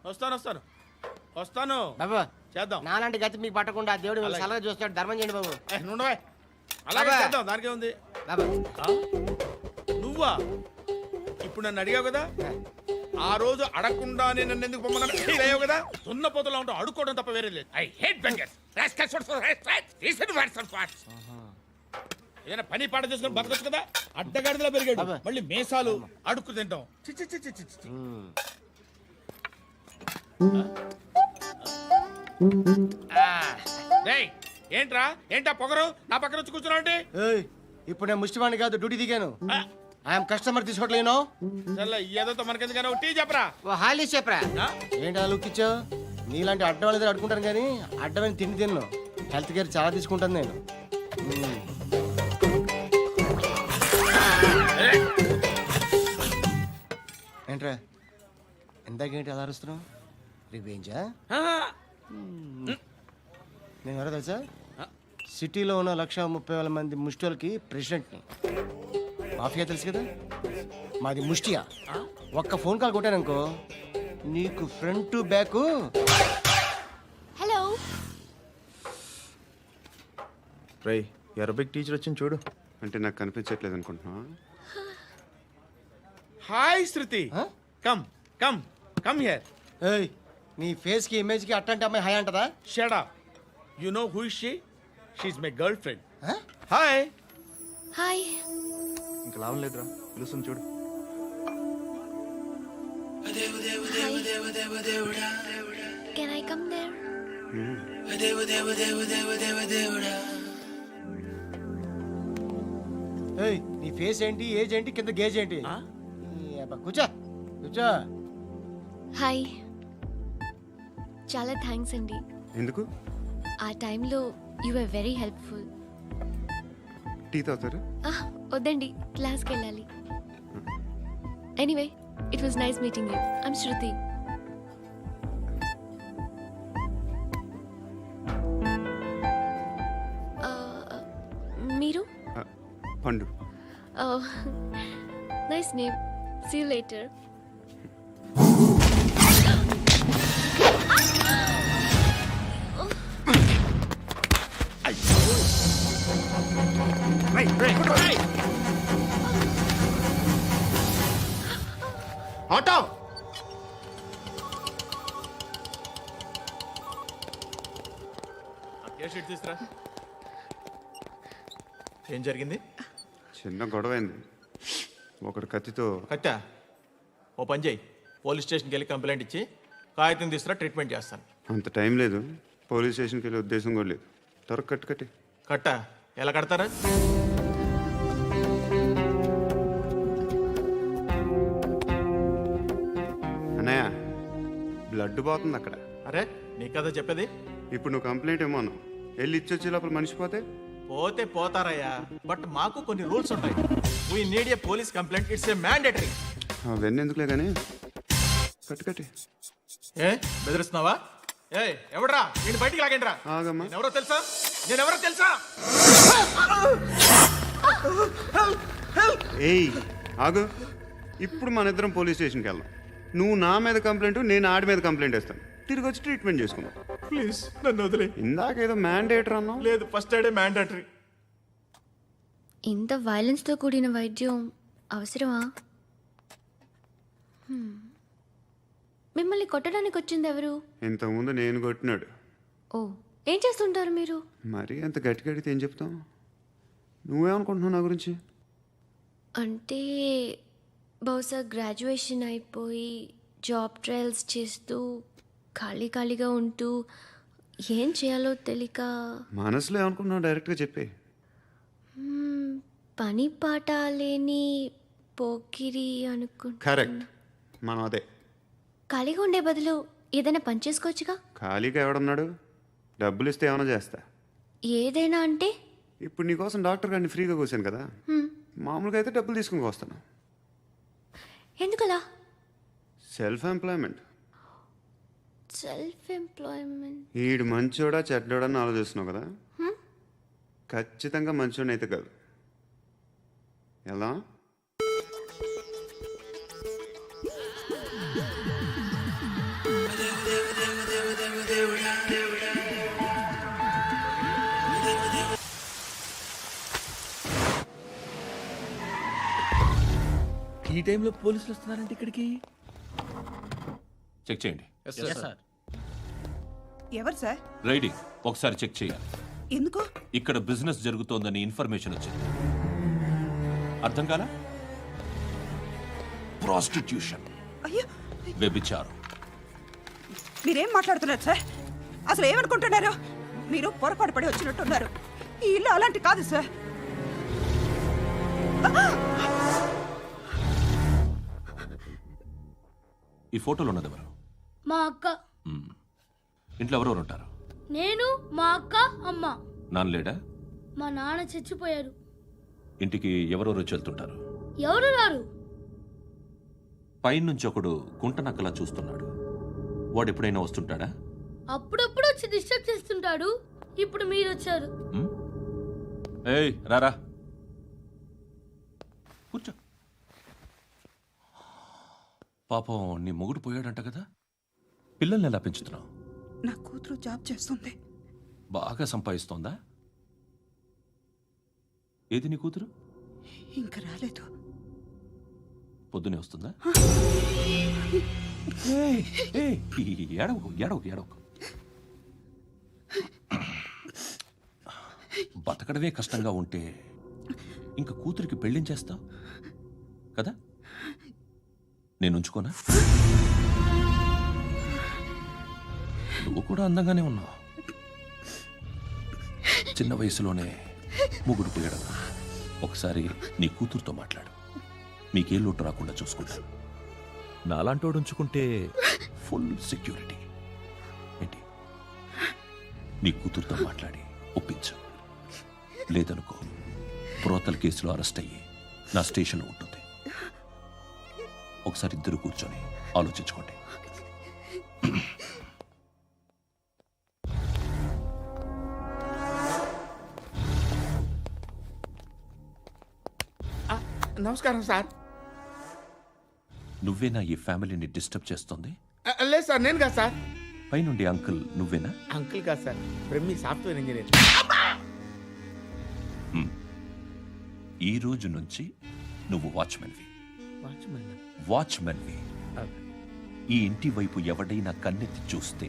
వస్తాను వస్తాను వస్తాను బాబు చేద్దాం. నాలాంటి గతి మీకు పట్టకుండా దేవుడు మిమ్మల్ని సలహా చూస్తాడు. ధర్మం చేయండి బాబు. నుండవే అలాగే అబ్బా. చేద్దాం. దానికే ఉంది. బాబు నువ్వా ఇప్పుడు నన్ను అడిగావు కదా, ఆ రోజు అడగకుండానే నన్ను ఎందుకు పొమ్మన్నాను ఫీల్ అయ్యావు కదా. సున్న పోతలా ఉంటావు, అడుక్కోవడం తప్ప వేరే లేదు. I hate beggars. Rascals for rascals. Reason words and words. ఏదైనా పని పాట చేసుకుని బతకొచ్చు కదా. అడ్డగాడిదలా పెరిగాడు, అబ్బా. మళ్ళీ మేసాలు అడుక్కు తింటాం. చి చి చి చి చి చి. రేయ్, ఏంట్రా ఏంటా పొగరు నా పక్కన వచ్చి కూర్చున్నావు అంటే? ఏయ్, ఇప్పుడు నేను ముష్టివాణి కాదు, డ్యూటీ దిగాను. ఐఎమ్ కస్టమర్ తీసుకోవట్లేను. చల్ల ఏదో మనకెందుకైనా టీ చెప్పరా. ఓ హాలీ చెప్పరా. ఆ? ఏంటి అలా లుక్ ఇచ్చావు? నీలాంటి అడ్డం వాళ్ళ దగ్గర అడుకుంటాను కానీ అడ్డమైన తిండి తిన్ను. హెల్త్ కేర్ చాలా తీసుకుంటాను నేను. ఏంట్రా ఇందాకేంటి అలా అరుస్తున్నావు? రివేంజా? నేను ఎవరో తెలుసా? సిటీలో ఉన్న 130,000 మంది ముష్టిలకి ప్రెసిడెంట్ని. మాఫియా తెలుసు కదా, మాది ముష్టియా. ఒక్క ఫోన్ కాల్ కొట్టాననుకో నీకు ఫ్రంట్ టు బ్యాక్. హలో రై అరబిక్ టీచర్ వచ్చింది చూడు. అంటే నాకు కనిపించట్లేదు అనుకుంటున్నా. Hi Shruti, come come come here. ఏయ్, నీ ఫేస్ కి ఇమేజ్ కి అట్టంటే అమ్మాయి హాయ్ అంటదా? Shut up. You know who is she? She is my girl friend. Hi. Hi ఇంకా లాభం లేదురా, పిలుస్తుంది చూడు. Can I come there? ఏయ్, నీ ఫేస్ ఏంటి, ఏజ్ ఏంటి, కింద గేజ్ ఏంటి? ఈ అబ్బా, కూర్చో కూర్చో. హాయ్, చాలా థ్యాంక్స్ అండి. ఎందుకు? ఆ టైంలో you are very helpful. Tea తాగుతారా? వద్దండి, క్లాస్కి వెళ్ళాలి. Anyway, it was nice meeting you. I'm Shruti. మీరు? Pandu. Nice name. See you later. Auto. తీసురా. ఏం జరిగింది? చిన్న గొడవ అయింది. ఒకడు కత్తితో. కట్టా, ఓ పని చేయి, పోలీస్ స్టేషన్కి వెళ్ళి కంప్లైంట్ ఇచ్చి కాగితం తీసుకురా, ట్రీట్మెంట్ చేస్తాను. అంత టైం లేదు, పోలీస్ స్టేషన్కి వెళ్ళే ఉద్దేశం కూడా లేదు. త్వరగా కట్టు కట్టి. కట్టా ఎలా కడతారా? అన్నయ్య, బ్లడ్ పోతుంది అక్కడ. అరే నీ కదా చెప్పేది. ఇప్పుడు నువ్వు కంప్లైంట్ ఏమో అన్నావు, వెళ్ళి ఇచ్చొచ్చే లోపల మనిషి పోతే? పోతే పోతారయ్యా, బట్ మాకు కొన్ని రూల్స్ ఉంటాయి. We need a police complaint, it's a mandatory. అవన్నీ ఎందుకులే కానీ కట్టు కట్టి. ఏ బెదిరిస్తున్నావా? ఏ ఎవడ్రా నేను బయటికి లాగండి రా. ఆగమ్మా. ఎవరో తెలుసా? నేనెవరో తెలుసా? ఏయ్ ఆగు, ఇప్పుడు మన ఇద్దరం పోలీస్ స్టేషన్కి వెళ్దాం. నువ్వు నా మీద కంప్లైంట్, నేను ఆడి మీద కంప్లైంట్ వేస్తాను. తిరిగి వచ్చి ట్రీట్మెంట్ చేసుకుందాం. ప్లీజ్ నన్ను వదిలే. ఇందాకేదో మ్యాండేటర్ అన్నావు. లేదు, ఫస్ట్ ఎయిడే మ్యాండేటరీ. ఇంత వైలెన్స్తో కూడిన వైద్యం అవసరమా? మిమ్మల్ని కొట్టడానికి వచ్చింది ఎవరు? ఇంతకుముందు నేను కొట్టినాడు. ఓ, ఏం చేస్తుంటారు మీరు? మరీ అంత గట్టిగా అడిగితే ఏం చెప్తాం? నువ్వేమనుకుంటున్నావు నా గురించి? అంటే బహుశా గ్రాడ్యుయేషన్ అయిపోయి జాబ్ ట్రయల్స్ చేస్తూ ఖాళీగా ఉంటూ ఏం చేయాలో తెలియక. మనసులో ఏమనుకుంటున్నావు డైరెక్ట్గా చెప్పే. పని పాట లేని పోకిరి అనుకుంటా. కరెక్ట్, మనం అదే. ఖాళీగా ఉండే బదులు ఏదైనా పని చేసుకోవచ్చుగా. ఖాళీగా ఎవడన్నాడు? డబ్బులు ఇస్తే ఏమైనా చేస్తా. ఏదైనా అంటే? ఇప్పుడు నీకోసం డాక్టర్ గారిని ఫ్రీగా కూర్చాను కదా, మామూలుగా అయితే డబ్బులు తీసుకుని వస్తాను. ఎందుకలా? Self employment. Self employment. ఈడు మంచోడా చెడ్డోడా అని ఆలోచిస్తున్నావు కదా, ఖచ్చితంగా మంచోడని అయితే కాదు. ఎలా? ఈ టైంలో పోలీసులు వస్తున్నారంటే ఇక్కడికి? చెక్ చేయండి. ఎవరు సార్? రైడీ ఒకసారి చెక్ చేయాలి. ఎందుకు? ఇక్కడ బిజినెస్ జరుగుతోందని ఇన్ఫర్మేషన్ వచ్చింది. అర్థం కాలా? ప్రాస్టిట్యూషన్, అయ్యో, వ్యభిచారం. మీరేం మాట్లాడుతున్నారు సార్? అసలు ఏమనుకుంటున్నారు? మీరు పొరపాటు పడి వచ్చినట్టున్నారు. ఈ ఇల్లు అలాంటి కాదు సార్. ఈ ఫోటోలో ఉన్నది ఎవరు? మా అక్క. మ్మ్. ఇంట్లో ఎవరెవరు ఉంటారు? నేను, మా అక్క, అమ్మ. నాన్న లేడా? మా నాన్న చచ్చిపోయారు. ఇంటికి ఎవరెవరు వచ్చి వెళ్తుంటారు? ఎవరు రారు. పైనుంచి ఒకడు గుంట నక్కలా చూస్తున్నాడు. వాడు ఎప్పుడైనా వస్తుంటాడా? అప్పుడప్పుడు వచ్చి డిస్టర్బ్ చేస్తుంటాడు. ఇప్పుడు మీరు వచ్చారు. మ్మ్? ఏయ్ రారా, కూర్చో. పాపం నీ మొగుడు పోయాడంట కదా, పిల్లల్ని ఎలా పెంచుతున్నావు? నా కూతురు జాబ్ చేస్తుంది. బాగా సంపాదిస్తోందా? ఏది నీ కూతురు? ఇంకా రాలేదు. పొద్దునే వస్తుందా? ఏయ్, ఏయ్, ఏడవకు ఏడవకు ఏడవకు. బతకడమే కష్టంగా ఉంటే ఇంకా కూతురికి పెళ్ళించేస్తావు కదా? నేను ఉంచుకోనా? నువ్వు కూడా అందంగానే ఉన్నావు. చిన్న వయసులోనే ముగ్గురు పోయడం. ఒకసారి నీ కూతురుతో మాట్లాడు. మీకే లోటు రాకుండా చూసుకుంటాను. నాలాంటోడు ఉంచుకుంటే ఫుల్ సెక్యూరిటీ. ఏంటి? నీ కూతురుతో మాట్లాడి ఒప్పించు. లేదనుకో, ప్రోతల్ కేసులో అరెస్ట్ అయ్యి నా స్టేషన్లో ఉంటుంది. ఒకసారి ఇద్దరు కూర్చొని ఆలోచించుకోండి. నమస్కారం సార్. నువ్వేనా ఈ ఫ్యామిలీని డిస్టర్బ్ చేస్తుంది? లేదు సార్, నేను కాదు సార్. పైనుండి అంకుల్ నువ్వేనా? అంకుల్ కాదు సార్, బ్రహ్మి సాఫ్ట్వేర్ ఇంజనీర్. ఈ రోజు నుంచి నువ్వు వాచ్మెన్వి. వాచ్మెన్. వాచ్మెన్వి. ఈ ఇంటి వైపు ఎవడైనా కన్నెత్తి చూస్తే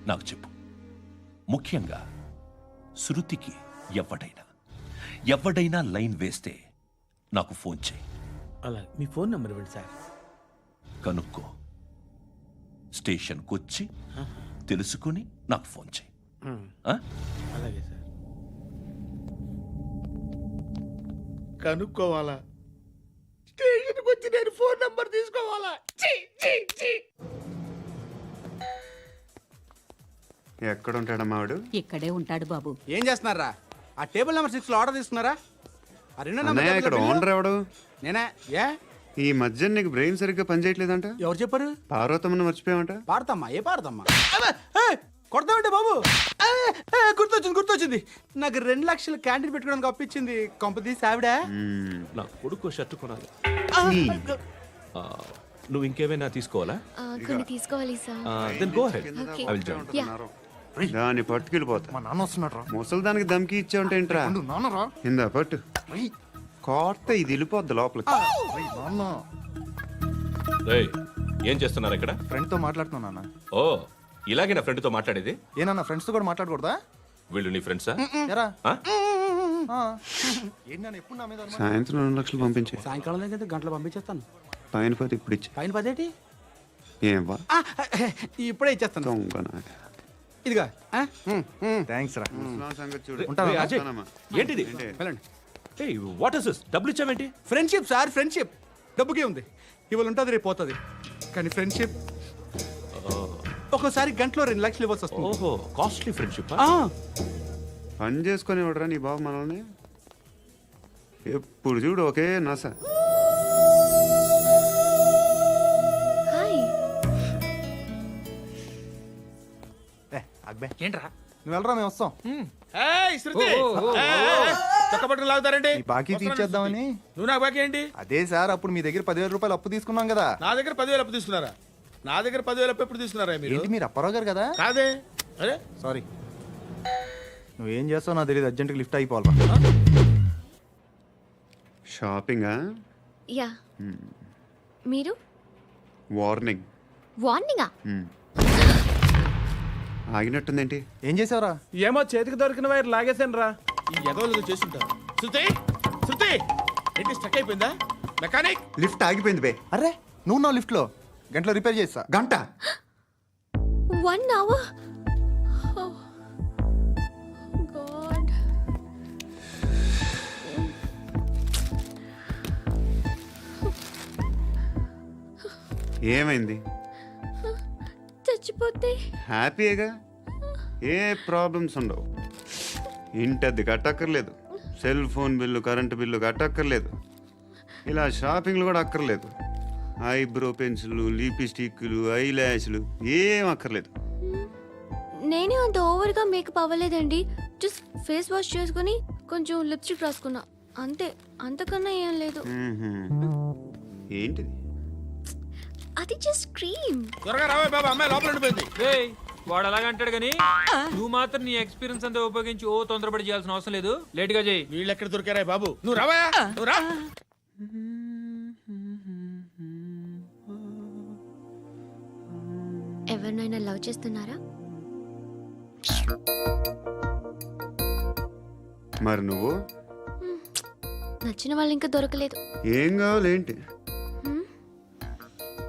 నాకు చెప్పు. ముఖ్యంగా శృతికి ఎవడైనా లైన్ వేస్తే నాకు ఫోన్ చేయి. అలా మీ ఫోన్ నెంబర్ ఇవ్వండి సార్. కనుక్కో, స్టేషన్కి వచ్చి తెలుసుకుని నాకు ఫోన్ చేయి. ఆ? అలాగే సార్. కనుక్కోవాలా? స్టేషన్కి వచ్చి నేను ఫోన్ నంబర్ తీసుకోవాలా? ఛీ, ఛీ, ఛీ. ఎక్కడ ఉంటాడమ్మా వాడు? ఇక్కడే ఉంటాడు బాబు. ఏం చేస్తున్నారా? ఆ టేబుల్ నెంబర్ 6 లో ఆర్డర్ తీసుకున్నారా? ఆ రెండో అన్నయ్య, ఇక్కడ నెంబర్ ఓనర్ ఎవడు? నేనే. ఏ ఈ మధ్య నీకు బ్రెయిన్ సరిగ్గా పనిచేయట్లేదంట. ఎవరు చెప్పారు? పార్వతమ్మను మర్చిపోయామంట. పాడతామ్మా. ఏ పాడతామ్మా? కొడతామంటే బాబు. గుర్తొచ్చింది. నాకు 2 లక్షలు క్యాంటీన్ పెట్టుకోవడానికి అప్పించింది కొంపతీసి ఆవిడ. నా కొడుకు షర్ట్ కొనాలి. నువ్వు ఇంకేమైనా తీసుకోవాలా? కొన్ని తీసుకోవాలి సార్. Then go ahead. Okay. I will join. దాన్ని పట్టుకెళ్ళిపోతా. మా నాన్న వస్తున్నాడు. ముసలి దానికి దమ్కి ఇచ్చావంటే ఏంట్రా? నాన్నరా. ఇందా పట్టు. కోర్త ఇది వెళ్ళిపోద్ది లోపలికి. నాన్న రేయ్, ఏం చేస్తున్నారు ఇక్కడ? ఫ్రెండ్ తో మాట్లాడుతున్నా నాన్న. ఓ, ఇలాగే నా ఫ్రెండ్తో మాట్లాడేది? ఏనన్నా ఫ్రెండ్స్ తో కూడా మాట్లాడకూడదా? వీళ్ళు నీ ఫ్రెండ్సా? ఎరా ఆ? ఏంటి నాన్న ఎప్పుడు నా మీద అనుమానం? సాయంత్రం 2 లక్షలు పంపించే. సాయంకాలం దగ్గర గంటలు పంపించేస్తాను. పైన పోతే ఇప్పుడు ఇచ్చే. పైన 10 ఏం వా ఇప్పుడే ఇచ్చేస్తాను. దొంగనా. ఇదిగా థ్యాంక్స్ రా. ముసలాం సంగతి చూడు. రేయ్, అజయ్, వస్తానమ్మా. ఏంటిది? వెళ్ళండి. ఏయ్, వాట్ ఇస్ దిస్? డబ్బులు ఇచ్చావేంటి? Friendship sir, friendship. డబ్బుకే ఉంది. ఇవాళ ఉంటుంది, రేపు పోతుంది. కానీ ఫ్రెండ్షిప్ ఒక్కోసారి గంటలో 2 లక్షలు ఇవ్వాల్సి వస్తుంది. ఓహో, కాస్ట్లీ ఫ్రెండ్షిప్. పని చేసుకొని ఇవ్వడరా నీ బాబు మనల్ని? ఎప్పుడు చూడు ఒకే నస. హాయ్. అక్బే ఏంట్రా? నువ్వు వెళ్ళరా, మేము వస్తాం. ఏయ్, శృతి. ఏయ్, చొక్కా పట్టుకుని లాగుతారండి? ఈ బాకీ తీర్చేద్దామని. నువ్వు నాకు బాకీ ఏంటి? అదే సార్, అప్పుడు మీ దగ్గర 10,000 రూపాయలు అప్పు తీసుకున్నాం కదా. నా దగ్గర 10,000 అప్పు తీసుకున్నారా? నా దగ్గర 10,000 అప్పు ఎప్పుడు తీసుకున్నారా మీరు? ఏంటి మీరు అప్పారావు గారు కదా? కాదే. అరే సారీ. నువ్వేం చేస్తావు నాకు తెలియదు, అర్జెంట్గా లిఫ్ట్ అయిపోవాలి. షాపింగా? యా. మీరు వార్నింగ్. వార్నింగా? ఆగినట్టుందేంటి? ఏం చేసావురా? ఏమో చేతికి దొరికిన వైర్ లాగేసాను రా. ఈ ఎదవలు చేస్తుంటారు. శృతి శృతి ఏంటి స్టక్ అయిపోయిందా? మెకానిక్ లిఫ్ట్ ఆగిపోయింది బే. అరే నువ్వు నా లిఫ్ట్లో గంటలో రిపేర్ చేస్తా. గంట 1 hour? Oh. God. ఏమైంది? చచ్చిపోతే హ్యాపీగా, ఏ ప్రాబ్లమ్స్ ఉండవు. ఇంటద్ది కట్టక్కర్లేదు, cell phone bill, current bill కట్టక్కర్లేదు, ఇలా షాపింగ్లు కూడా అక్కర్లేదు. ఐబ్రో పెన్సిల్, లిప్స్టిక్లు, ఐ ల్యాష్లు ఏం అక్కర్లేదు. నేనే అంత ఓవర్గా మేకప్ అవ్వలేదండి. జస్ట్ ఫేస్ వాష్ చేసుకుని కొంచెం లిప్స్టిక్ రాసుకున్నా అంతే. అంతకన్నా ఏం లేదు. ఏంటిది? అది జస్ట్ క్రీమ్. త్వరగా రావే బాబా, అమ్మాయి లోపల ఉండిపోయింది. వాడు అలాగంటాడు కానీ నువ్వు మాత్రం నీ ఎక్స్పీరియన్స్ అంతా ఉపయోగించి తొందరపడి చేయాల్సిన అవసరం లేదు. లేట్ గా చేయి. వీళ్ళు ఎక్కడ దొరికారా బాబు? నువ్వు రావా, నువ్వు రా. ఎవరినైనా లవ్ చేస్తున్నారా? మరి నువ్వు? నచ్చిన వాళ్ళు ఇంకా దొరకలేదు. ఏం కావాలేంటి?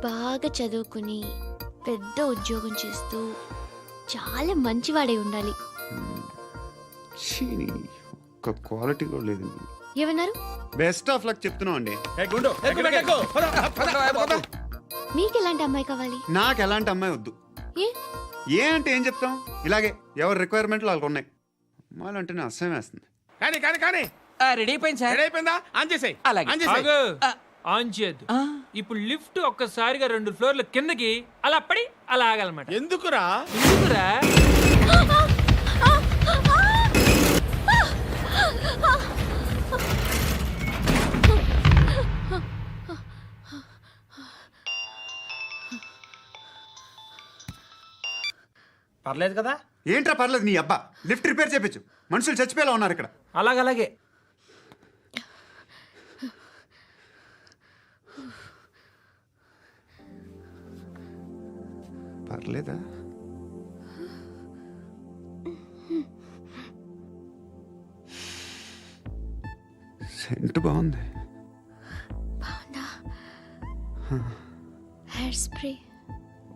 బాగా చదువుకుని పెద్ద ఉద్యోగం చేస్తూ చాలా మంచివాడే ఉండాలి. ఒక్క క్వాలిటీ కూడా లేదు. ఏమన్నారు? బెస్ట్ ఆఫ్ లక్ చెప్తున్నావు అండి. ఏ గుండు, ఎక్కు, బెట్ట ఎక్కు. పద, పద, పద, పద. మీకు ఎలాంటి అమ్మాయి కావాలి? నాకు ఎలాంటి అమ్మాయి వద్దు. ఏ ఏ అంటే ఏం చెప్తాం, ఇలాగే ఎవరి రిక్వైర్మెంట్లు వాళ్ళకు ఉన్నాయి. అమ్మాయిలు అంటేనే అసహ్యం వేస్తుంది. కానీ కానీ కానీ రెడీ అయిపోయింది సార్. రెడీ అయిపోయిందా? ఆన్ చేసేయ్. అలాగే. ఆన్ చేసేయ్. ఆగు. ఆన్ చేయద్దు. ఇప్పుడు లిఫ్ట్ ఒక్కసారిగా 2 ఫ్లోర్ల కిందకి అలా పడి అలా ఆగాలన్నమాట. ఎందుకురా? ఎందుకురా? పర్లేదు కదా? ఏంట్రా పర్లేదు నీ అబ్బా. లిఫ్ట్ రిపేర్ చేయించు, మనుషులు చచ్చిపోయేలా ఉన్నారు ఇక్కడ. అలాగే. పర్లేదా? సెంట్ బాగుంది. బాగుందా? Hair spray.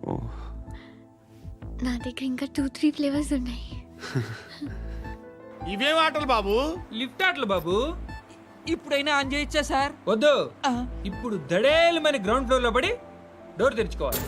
ఓ, నా దగ్గర ఇంకా 2-3 ఫ్లేవర్స్ ఉన్నాయి. ఇవేం ఆటలు బాబు? లిఫ్ట్ ఆటలు బాబు. ఇప్పుడైనా ఆన్ చేయొచ్చా సార్? వద్దు. ఇప్పుడు దడేలమని గ్రౌండ్ ఫ్లోర్ లో పడి డోర్ తెరుచుకోవాలి.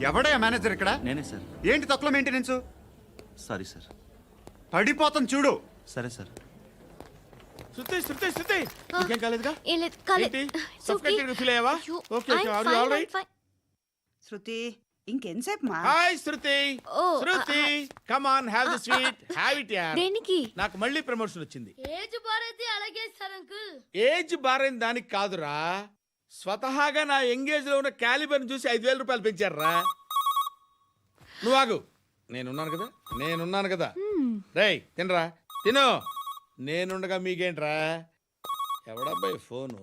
ఎవడయ్యా మేనేజర్ ఇక్కడ? నేనే సార్. ఏంటి తక్కువ మెయింటెనెన్స్? Sorry sir. పడిపోతాం చూడు. సరే సార్. శృతి శృతి శృతి ఇంకేం కాలేదుగా? ఏం లేదు, కాలేదు. ఏంటి? It's okay. Suffocated గా feel అయ్యావా? అయ్యో, Okay, okay. I'm Are you fine, all I'm right? fine. శృతి ఇంకెంతసేపు మా? Hi Shruti. Oh, Shruti come on, have the sweet. Have it యార్. దేనికి? నాకు మళ్ళీ ప్రమోషన్ వచ్చింది. ఏజ్ భారతి అలాగే సార్ అంకుల్. ఏజ్ బారైన దానికి కాదురా, స్వతహాగా నా ఎంగేజ్ లో ఉన్న క్యాలిబర్ చూసి 5,000 రూపాయలు పెంచారా. నువ్వు ఆగు, నేనున్నాను కదా. రేయ్ తినరా, తిను. నేనుండగా మీకేంట్రా? ఎవడబ్బాయి ఫోను?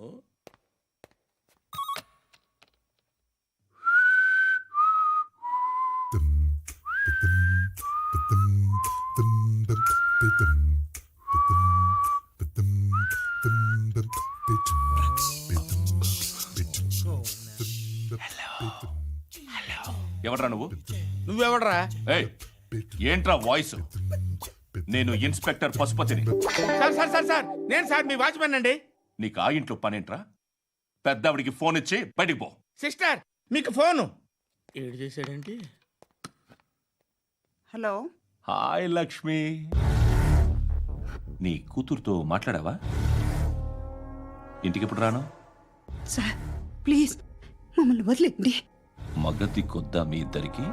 ఎవడ్రా నువ్వు? నువ్వెవడరా? ఏయ్, ఏంట్రా వాయిస్? నేను ఇన్స్పెక్టర్ పశుపతిని. సార్ సార్ సార్ సార్ నేను సార్ మీ వాచ్మెన్ అండి. నీకు ఆ ఇంట్లో పనేంట్రా? పెద్దవిడికి ఫోన్ ఇచ్చి బయటికి పో. సిస్టర్ మీకు ఫోను. ఏడు చేశాడేంటి? హలో. హాయ్ లక్ష్మి. నీ కూతురుతో మాట్లాడావా? ఇంటికి ఎప్పుడు రాను? సార్ ప్లీజ్ మమ్మల్ని వదిలేండి. మగతి కొద్దా మీ ఇద్దరికి?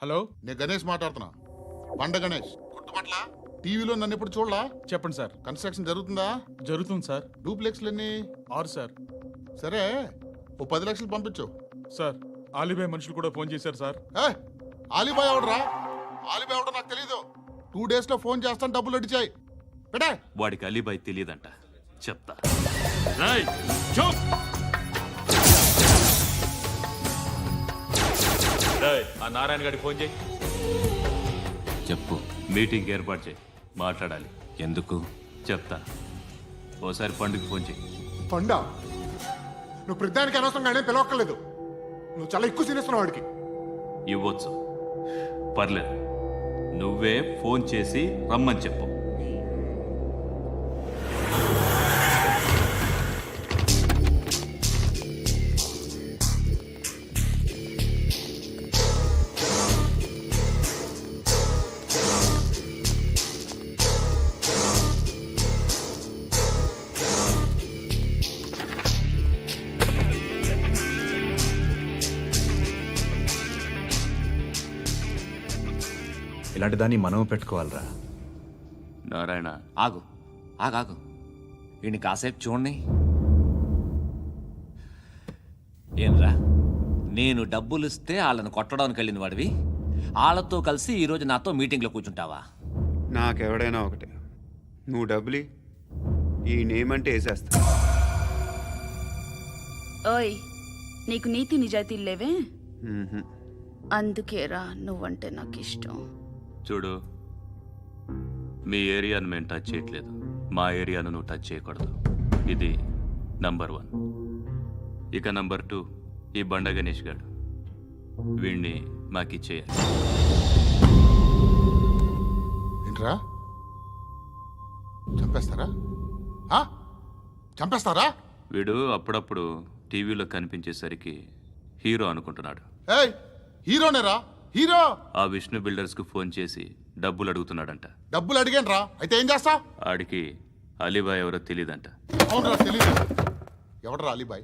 హలో, నేను గణేష్ మాట్లాడుతున్నా. బండ గణేష్ గుర్తుపట్ల టీవీలో నన్ను ఎప్పుడు చూడలా? చెప్పండి సార్. కన్స్ట్రక్షన్ జరుగుతుందా? జరుగుతుంది సార్. డూప్లెక్స్లు ఎన్ని? 6 సార్. సరే, ఓ 10 లక్షలు పంపించు సార్. ఆలిబాయ్ మనుషులు కూడా ఫోన్ చేశారు సార్. ఆలిబాయ్ ఎవడరా? ఆలిబాయ్ ఎవడో నాకు తెలీదు. 2 days లో ఫోన్ చేస్తాను, డబ్బులు అడిచాయి పెట్టే. వాడికి అలీబాయ్ తెలియదంట, చెప్తా. రేయ్, చూప్. రేయ్, ఆ నారాయణ గారికి ఫోన్ చేయి. చెప్పు. మీటింగ్ ఏర్పాటు చేయి, మాట్లాడాలి. ఎందుకు చెప్తా. ఓసారి పండుగ ఫోన్ చేయి. పండా, నువ్వు ప్రతిదానికి అనవసరంగానే పిలవక్కర్లేదు. నువ్వు చాలా ఎక్కువ సీనిస్తున్నావు వాడికి. ఇవ్వచ్చు, పర్లేదు. నువ్వే ఫోన్ చేసి రమ్మని చెప్పు. ఇలాంటి దాన్ని మనం పెట్టుకోవాలరా. నారాయణ, ఆగు ఆగాగు, వీడిని కాసేపు చూడండి. ఏంరా, నేను డబ్బులు ఇస్తే వాళ్ళని కొట్టడానికి వెళ్ళిన వాడివి, వాళ్ళతో కలిసి ఈరోజు నాతో మీటింగ్లో కూర్చుంటావా? నాకెవడైనా ఒకటే. నువ్వు డబ్బులి, ఈ నేమ్ అంటే వేసేస్తా. ఓయ్, నీకు నీతి నిజాయితీలు లేవే, మ్మ్హ్మ్. అందుకేరా నువ్వంటే నాకు ఇష్టం. చూడు, మీ ఏరియాను మేము టచ్ చేయట్లేదు, మా ఏరియాను నువ్వు టచ్ చేయకూడదు. ఇది నంబర్ 1. ఇక నంబర్ 2, ఈ బండ గణేష్ గారు, వీణ్ణి మాకిచ్చేయాలి. ఏంట్రా, చంపేస్తారా? చంపేస్తారా? వీడు అప్పుడప్పుడు టీవీలో కనిపించేసరికి హీరో అనుకుంటున్నాడు. ఏయ్, హీరోనేరా, హీరో. ఆ విష్ణు బిల్డర్స్కు ఫోన్ చేసి డబ్బులు అడుగుతున్నాడంట. డబ్బులు అడిగాను అయితే ఏం చేస్తా? ఆడికి అలీబాయ్ ఎవరో తెలియదంట. అవునరా, తెలీదు. ఎవడరా అలీబాయ్?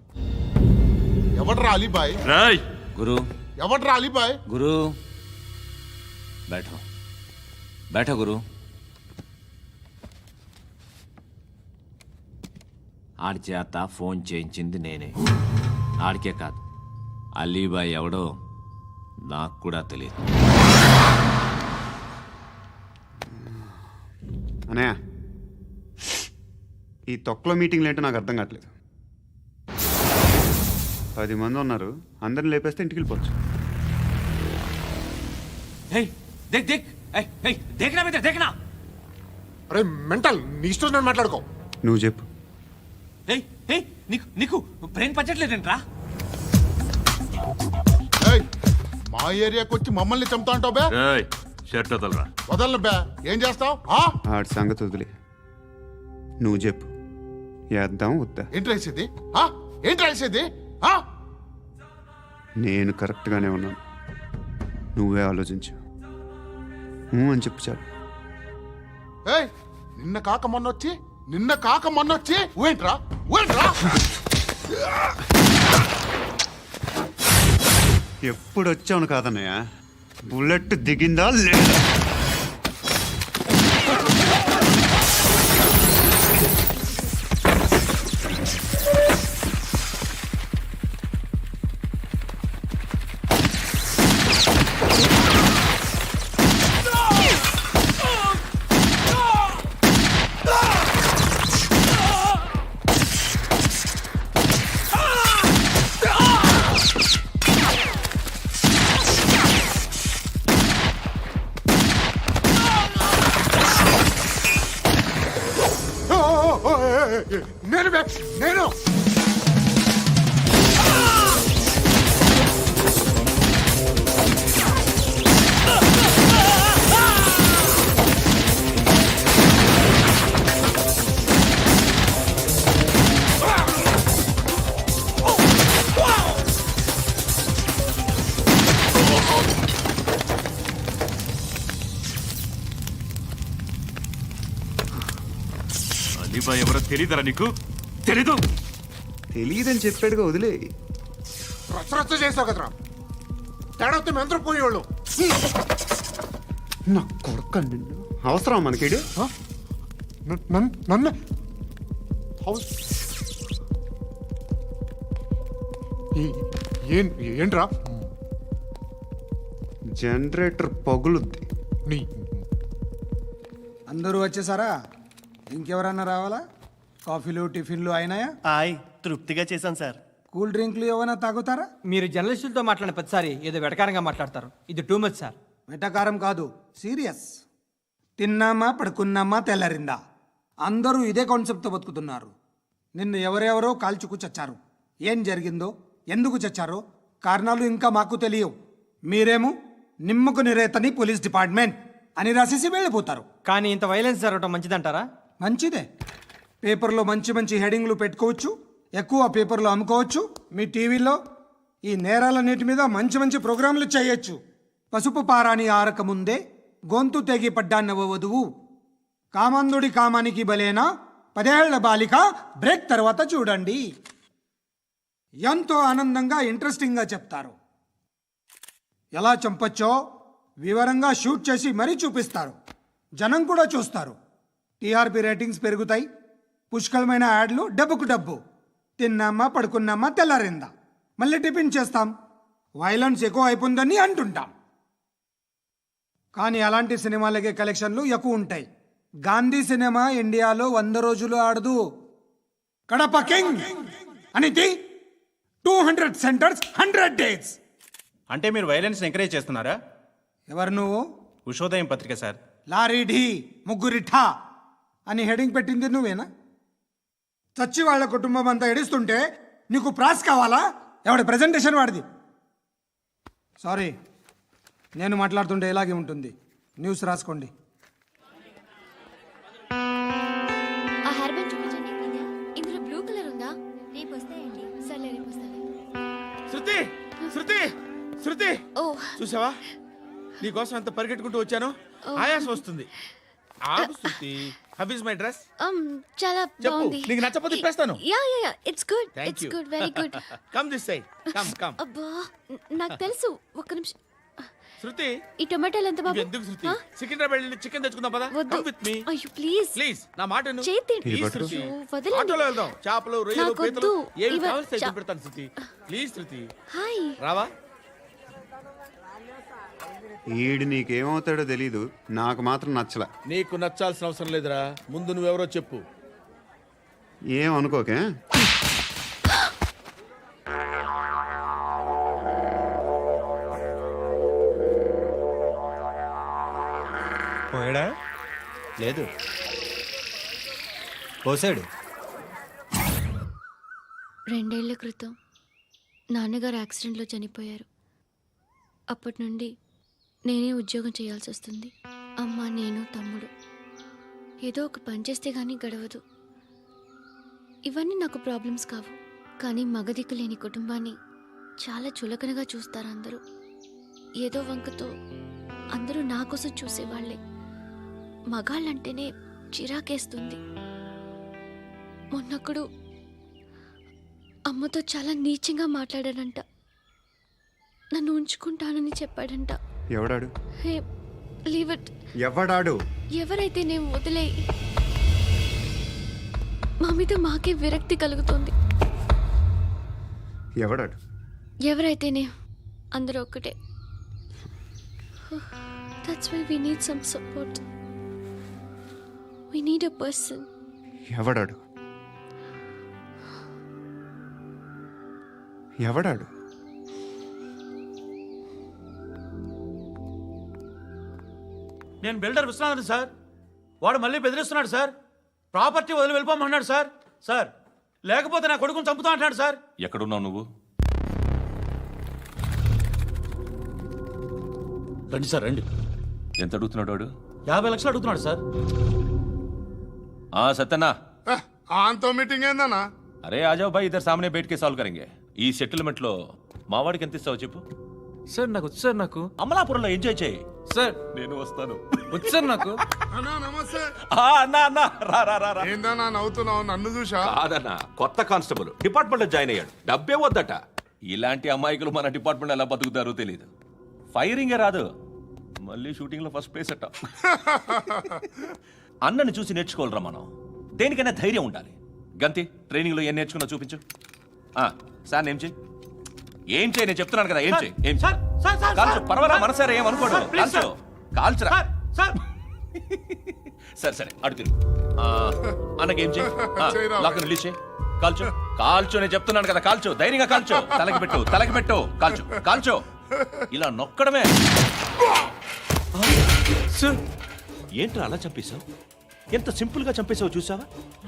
ఎవడరా అలీబాయ్? రాయ్ గురు, ఎవడరా అలీబాయ్? గురు బైఠో బైఠో గురు. ఆడి చేత ఫోన్ చేయించింది నేనే. ఆడికే కాదు, అలీబాయ్ ఎవడో నాకు కూడా తెలియదు. అనయ్య, ఈ తొక్కలో మీటింగ్లు ఏంటో నాకు అర్థం కావట్లేదు. 10 మంది ఉన్నారు, అందరిని లేపేస్తే ఇంటికి వెళ్ళిపోవచ్చు. అరే మెంటల్, నీ ఇష్టం నేను మాట్లాడుకో. నువ్వు చెప్పు. నీకు బ్రెయిన్ పచ్చట్లేదంట్రా? ఏయ్, మా ఏరియాకి వచ్చి మమ్మల్ని చంపుతా అంటావు బే? రాయ్, షర్ట్ వదలరా. వదలను బే. ఏం చేస్తావు? ఆడి సంగతి వదిలే, నువ్వు చెప్పు. వేద్దాం వద్దా? ఏంటి రాసేది? ఏంటి రాసేది? నేను కరెక్ట్గానే ఉన్నాను, నువ్వే ఆలోచించు. అని చెప్పు చాలు. ఏయ్, నిన్న కాక మొన్నొచ్చి ఊయంట్రా. ఎప్పుడు వచ్చావును కాదన్నయ్య, బుల్లెట్ దిగిందా లేదా? నేను అలీబాయ్ ఎవరో తెలీదరా నీకు? తెలీదు? తెలియదని చెప్పాడుగా, వదిలే. రచ్చ చేసావు కదరా. తేడా వస్తే మెంతరం పోయేవాళ్ళు. నా కొడుక నిన్ను అవసరం మనకిడు నన్ను ఏంట్రా జనరేటర్ పగులుద్ది. నీ అందరూ వచ్చేసారా? ఇంకెవరన్నా రావాలా? కాఫీలు టిఫిన్లు అయినాయా? తృప్తిగా చేశాను సార్. కూల్ డ్రింక్లు ఏమైనా తాగుతారా? మీరు జర్నలిస్టులతో మాట్లాడిన ప్రతిసారి ఏదో వెటకారంగా మాట్లాడతారు. ఇది టూ మచ్ సార్. వెటకారం కాదు, సీరియస్. తిన్నామా పడుకున్నామా తెల్లరిందా, అందరూ ఇదే కాన్సెప్ట్తో బతుకుతున్నారు. నిన్ను ఎవరెవరో కాల్చుకు చచ్చారు. ఏం జరిగిందో, ఎందుకు చచ్చారో కారణాలు ఇంకా మాకు తెలియవు. మీరేమో నిమ్మకు నిరేతని పోలీస్ డిపార్ట్మెంట్ అని రాసేసి వెళ్ళిపోతారు. కానీ ఇంత వైలెన్స్ జరగడం మంచిదంటారా? మంచిదే. పేపర్లో మంచి మంచి హెడింగ్లు పెట్టుకోవచ్చు, ఎక్కువ పేపర్లు అమ్ముకోవచ్చు. మీ టీవీలో ఈ నేరాలన్నిటి మీద మంచి మంచి ప్రోగ్రాంలు చేయొచ్చు. పసుపు పారాని ఆరక ముందే గొంతు తెగి పడ్డాన్నవ వధువు, కామందుడి కామానికి బలేనా 10 ఏళ్ల బాలిక, బ్రేక్ తర్వాత చూడండి. ఎంతో ఆనందంగా ఇంట్రెస్టింగ్గా చెప్తారు. ఎలా చంపచ్చో వివరంగా షూట్ చేసి మరీ చూపిస్తారు. జనం కూడా చూస్తారు. టీఆర్పీ రేటింగ్స్ పెరుగుతాయి. పుష్కలమైన యాడ్లు, డబ్బుకు డబ్బు. తిన్నామా పడుకున్నామా తెల్లారిందా, మళ్ళీ టిఫిన్ చేస్తాం. వైలెన్స్ ఎక్కువ అయిపోయిందని అంటుంటాం. కానీ అలాంటి సినిమాలకే కలెక్షన్లు ఎక్కువ ఉంటాయి. గాంధీ సినిమా ఇండియాలో 100 రోజులు ఆడదు. కడప కింగ్ అనితి 200 సెంటర్స్ 100 డేస్. అంటే మీరు వైలెన్స్ ఎంకరేజ్ చేస్తున్నారా? ఎవరు నువ్వు? ఉషోదయం పత్రిక సార్. లారీ ఢీ ముగ్గురి ఠా అని హెడింగ్ పెట్టింది నువ్వేనా? చచ్చి వాళ్ళ కుటుంబం అంతా ఎడుస్తుంటే నీకు ప్రాస్ కావాలా? ఎవడి ప్రెజెంటేషన్ వాడిది. సారీ, నేను మాట్లాడుతుంటే ఇలాగే ఉంటుంది. న్యూస్ రాసుకోండి. ఆ హెయిర్ బ్యాండ్ చూపించండి. ఇందులో బ్లూ కలర్ ఉందా? రేపు వస్తాయండి. సర్లే, రేపు వస్తాను. శృతి శృతి శృతి, ఓ చూసావా నీకోసం ఎంత పరిగెట్టుకుంటూ వచ్చాను. ఆయాసం వస్తుంది. ఆగు Shruti. How is my dress? చాలా చెప్పు. బాగుంది. నీకు నచ్చకపోతే తిప్పేస్తాను. Ya ya ya, it's good. Thank it's you. Good, very good. Come this side. Come. అబ్బా, నాకు తెలుసు. ఒక్క నిమిషం. శృతి, ఈ టొమాటోలు ఎంత బాబు? ఎందుకు శృతి? సికింద్రాబాద్ వెళ్ళి చికెన్ తెచ్చుకుందాం పదా. వద్దు. కమ్ విత్ మీ అయ్యో ప్లీజ్ ప్లీజ్. నా మాట విను. చేతి ప్లీజ్ శృతి. అయ్యో, వదలండి. ఆటోలో వెళ్దాం. చేపలు, రొయ్యలు, నాకు పీతలు వద్దు. ఏమి ఇవ- కావాలి తెచ్చి పెడతాను శృతి. Please Shruti. హాయ్. రావా? ఈడు నీకేమవుతాడో తెలీదు, నాకు మాత్రం నచ్చల. నీకు నచ్చాల్సిన అవసరం లేదురా. ముందు నువ్వెవరో చెప్పు. ఏమనుకోకే. పోయాడా? లేదు, పోసాడు. 2 ఏళ్ల క్రితం నాన్నగారు యాక్సిడెంట్లో చనిపోయారు. అప్పటి నుండి నేనే ఉద్యోగం చేయాల్సి వస్తుంది. అమ్మ, నేను, తమ్ముడు ఏదో ఒక పని చేస్తే కానీ గడవదు. ఇవన్నీ నాకు ప్రాబ్లమ్స్ కావు. కానీ మగదిక్కు లేని కుటుంబాన్ని చాలా చులకనగా చూస్తారు అందరూ. ఏదో వంకతో అందరూ నా కోసం చూసేవాళ్లే. మగాళ్ళంటేనే చిరాకేస్తుంది. మొన్నప్పుడు అమ్మతో చాలా నీచంగా మాట్లాడాడంట. నన్ను ఉంచుకుంటానని చెప్పాడంట. ఎవడాడు? హే, లీవ్ ఇట్. ఎవడాడు? ఎవరైతే నేను వదిలే. మా మీద మాకే విరక్తి కలుగుతుంది. ఎవడాడు? ఎవరైతేనే అందరూ ఒక్కటే. That's why we need some support. We need a person. ఎవడాడు? ఎవడాడు? నేను బిల్డర్ విశ్వనాథన్ సార్. వాడు మళ్ళీ బెదిరిస్తున్నాడు సార్. ప్రాపర్టీ వదిలి వెళ్ళిపోమన్నాడు సార్. సార్, లేకపోతే నా కొడుకుని చంపుతా అంటున్నాడు సార్. ఎక్కడున్నావు నువ్వు? రండి సార్, రండి. ఎంత అడుగుతున్నాడు వాడు? 50 లక్షలు అడుగుతున్నాడు సార్. సత్యనా, ఆంతో మీటింగ్ ఏందన్నా? అరే ఆజావ్ భాయ్, ఇద్దరు సామనే బయటకే సాల్వ్ కరెంగే. ఈ సెటిల్మెంట్ లో మావాడికి ఎంత ఇస్తావు చెప్పు. సార్ నాకు వచ్చు సార్. నాకు అమలాపురంలో ఎంజాయ్ చేయి సార్. నేను వస్తాను. వచ్చు సార్ నాకు. అన్నా నమస్తే. అన్నా అన్నా, రా రా రా రా. ఏందన్నా నవ్వుతున్నావు? నన్ను చూసా? కాదన్నా, కొత్త కానిస్టేబుల్ డిపార్ట్మెంట్ లో జాయిన్ అయ్యాడు. డబ్బే వద్దట. ఇలాంటి అమాయకులు మన డిపార్ట్మెంట్ ఎలా బతుకుతారో తెలియదు. ఫైరింగే రాదు మళ్ళీ షూటింగ్లో ఫస్ట్ ప్లేస్ అట్ట. అన్నని చూసి నేర్చుకోవాలరా మనం. దేనికైనా ధైర్యం ఉండాలి. గంతి ట్రైనింగ్లో ఏం నేర్చుకున్నా చూపించు. సార్ ఏం చేయి నేను చెప్తున్నాను కదా, ఏం చేయి ఏం సార్ సార్ సార్ కాల్చు. పర్వాలా మనసారా ఏం అనుకోడు. సార్, ప్లీజ్ కాల్చు కాల్చురా. సార్ సరే అడుగురు. అన్నకేం చేయి లాక్ రిలీజ్ చేయి. కాల్చు కాల్చు నేను చెప్తున్నాను కదా, కాల్చు ధైర్యంగా కాల్చు. తలకి పెట్టు కాల్చు కాల్చు. ఇలా నొక్కడమే. ఏంట్రా అలా చంపేశావు? ఎంత సింపుల్ గా చంపేశావు చూసావా?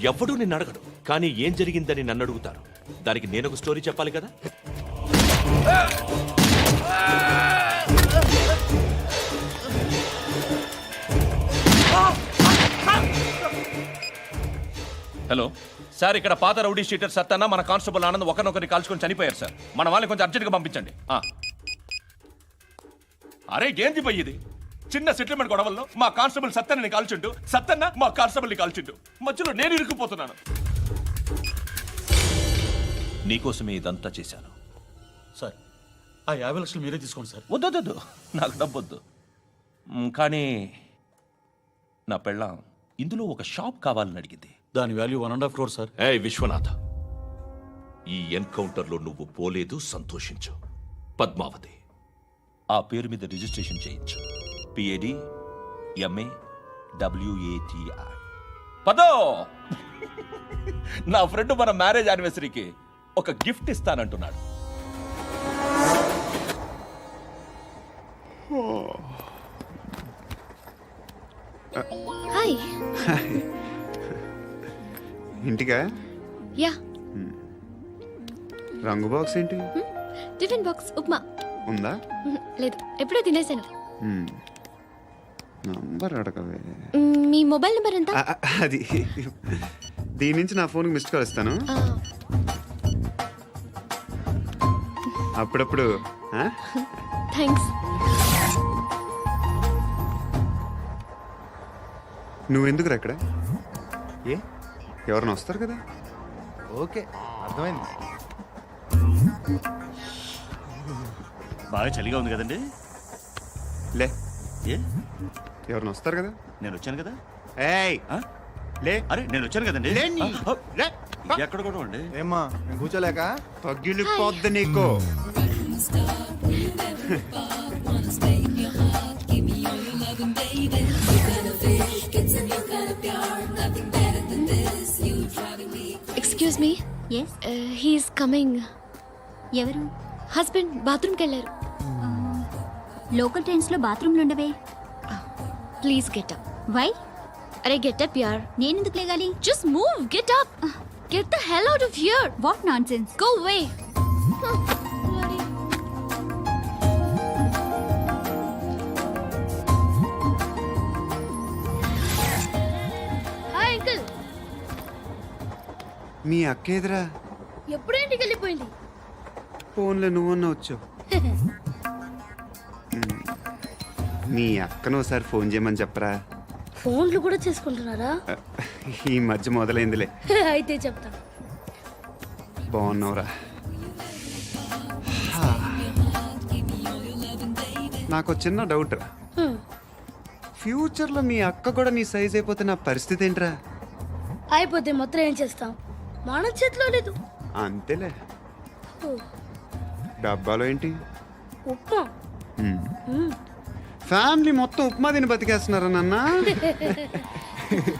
ఎవడూ నిన్ను అడగడు, కానీ ఏం జరిగిందని నన్ను అడుగుతారు. దానికి నేను ఒక స్టోరీ చెప్పాలి కదా. హలో సార్, ఇక్కడ పాత రౌడీ షీటర్ సత్తన్న మన కానిస్టేబుల్ ఆనంద్ ఒకరినొకరిని కాల్చుకొని చనిపోయారు సార్. మన వాళ్ళని కొంచెం అర్జెంట్గా పంపించండి. అరే ఏంది పోయి ఇది? చిన్న సెటిల్మెంట్ గొడవల్లో మా కానిస్టేబుల్ సత్తన్నని కాల్చుంటూ, సత్తన్న మా కానిస్టేబుల్ని కాల్చుంటూ, మధ్యలో నేను ఇరుక్కుపోతున్నాను. నీకోసమే ఇదంతా చేశాను. సార్ ఆ 50 లక్షలు మీరే తీసుకోండి సార్. వద్దొద్దు, నాకు డబ్బొద్దు. కానీ నా పెళ్ళాం ఇందులో ఒక షాప్ కావాలని అడిగింది. దాని వాల్యూ 1.5 crore సార్. ఏ విశ్వనాథ, ఈ ఎన్కౌంటర్లో నువ్వు పోలేదు, సంతోషించు. పద్మావతి ఆ పేరు మీద రిజిస్ట్రేషన్ చేయించు. PADMAWATI. పదో, నా ఫ్రెండ్ మన మ్యారేజ్ యానివర్సరీకి ఒక గిఫ్ట్ ఇస్తానంటున్నాడు. హాయ్. ఇంటికా? యా. రంగు బాక్స్ ఏంటి? Tiffin box upma. ఉందా? లేదు, ఎప్పుడో తినేసాను. నంబర్ అడగవే. మీ మొబైల్ నెంబర్ ఎంత? అది దీని నుంచి నా ఫోన్కి మిస్డ్ కాల్ ఇస్తాను అప్పుడప్పుడు. థ్యాంక్స్. నువ్వెందుకురా ఇక్కడ? ఏ ఎవరైనా వస్తారు కదా? ఓకే, అర్థమైంది. బాగా చలిగా ఉంది కదండి. లే, ఏ ఎవరైనా వస్తారు కదా? నేను వచ్చాను కదా. ఏయ్ లే. అరే నేను వచ్చాను కదండి. లే ఎక్కడ కూడా అండి. ఏమ్మా కూర్చోలేక? తగ్గిలిపోద్ది నీకు. Excuse me. Yes, he's coming. ఎవరు? హస్బెండ్ బాత్రూమ్కి వెళ్ళారు. లోకల్ ట్రైన్స్ లో బాత్రూమ్లు ఉండవే. Please get up. వై? అరే గెట్ అప్ యార్. నేనెందుకు లేగాలి? Just move, get up. Get the hell out of here. What nonsense. Go away. Hi uncle. మీ అక్క ఎదురా? ఎప్పుడు ఇంటికి వెళ్ళిపోయింది? ఫోన్లో నువ్వన్నా వచ్చావు. మీ అక్కను ఒకసారి ఫోన్ చేయమని చెప్పరా. ఫోన్లు కూడా చేసుకుంటున్నారా? ఈ మధ్య మొదలైందిలే. అయితే చెప్తా. బాగున్నావురా? నాకు చిన్న డౌట్ రా. ఫ్యూచర్లో మీ అక్క కూడా నీ సైజ్ అయిపోతే నా పరిస్థితి ఏంట్రా? అయిపోతే మొత్తం ఏం చేస్తాం? మన చేతిలో లేదు. అంతేలే. డబ్బాలో ఏంటి? ఉప్మా. ఫ్యామిలీ మొత్తం ఉప్మా తిని బతికేస్తున్నారా నాన్న?